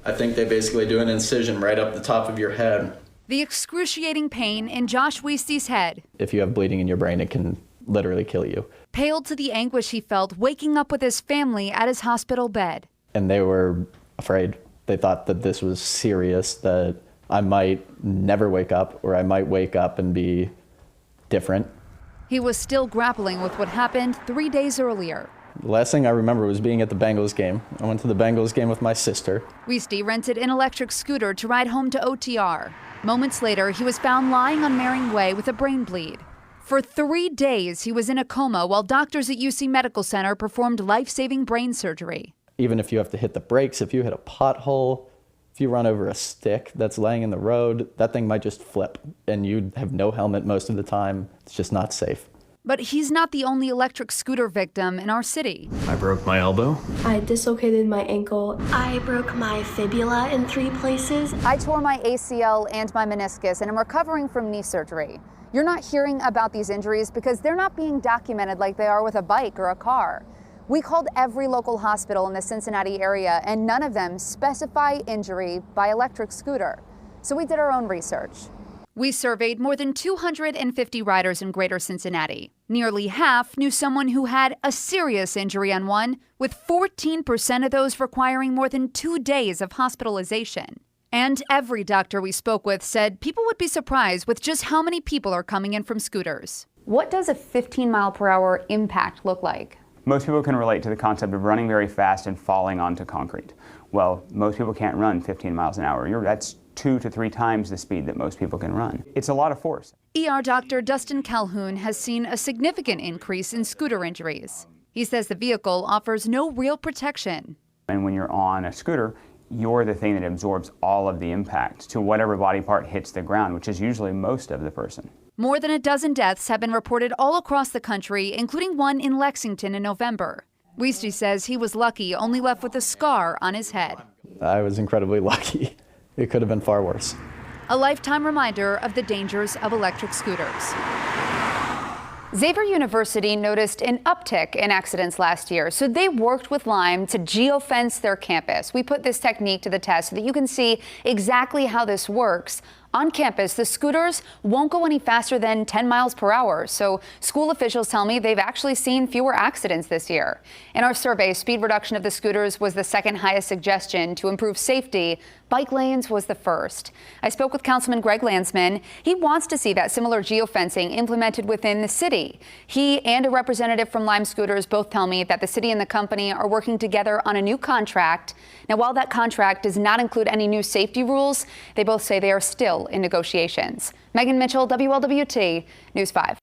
I think they basically do an incision right up the top of your head. The excruciating pain in Josh Weistey's head. If you have bleeding in your brain, it can literally kill you. Paled to the anguish he felt waking up with his family at his hospital bed. And they were afraid. They thought that this was serious, that I might never wake up, or I might wake up and be different. He was still grappling with what happened 3 days earlier. The last thing I remember was being at the Bengals game. I went to the Bengals game with my sister. Weistey rented an electric scooter to ride home to OTR. Moments later, he was found lying on Mering Way with a brain bleed. For 3 days, he was in a coma while doctors at UC Medical Center performed life-saving brain surgery. Even if you have to hit the brakes, if you hit a pothole, if you run over a stick that's laying in the road, that thing might just flip, and you have no helmet most of the time. It's just not safe. But he's not the only electric scooter victim in our city. I broke my elbow. I dislocated my ankle. I broke my fibula in 3 places. I tore my ACL and my meniscus, and I'm recovering from knee surgery. You're not hearing about these injuries because they're not being documented like they are with a bike or a car. We called every local hospital in the Cincinnati area, and none of them specify injury by electric scooter. So we did our own research. We surveyed more than 250 riders in Greater Cincinnati. Nearly half knew someone who had a serious injury on one, with 14% of those requiring more than 2 days of hospitalization. And every doctor we spoke with said people would be surprised with just how many people are coming in from scooters. What does a 15-mile-per-hour impact look like? Most people can relate to the concept of running very fast and falling onto concrete. Well, most people can't run 15 miles an hour. That's 2 to 3 times the speed that most people can run. It's a lot of force. ER doctor Dustin Calhoun has seen a significant increase in scooter injuries. He says the vehicle offers no real protection. And when you're on a scooter, you're the thing that absorbs all of the impact to whatever body part hits the ground, which is usually most of the person. More than a dozen deaths have been reported all across the country, including one in Lexington in November. Weistey says he was lucky, only left with a scar on his head. I was incredibly lucky. It could have been far worse. A lifetime reminder of the dangers of electric scooters. Xavier University noticed an uptick in accidents last year, so they worked with Lime to geofence their campus. We put this technique to the test so that you can see exactly how this works. On campus, the scooters won't go any faster than 10 miles per hour, so school officials tell me they've actually seen fewer accidents this year. In our survey, speed reduction of the scooters was the second highest suggestion to improve safety. Bike lanes was the first. I spoke with Councilman Greg Landsman. He wants to see that similar geofencing implemented within the city. He and a representative from Lime Scooters both tell me that the city and the company are working together on a new contract. Now, while that contract does not include any new safety rules, they both say they are still in negotiations. Megan Mitchell, WLWT News 5.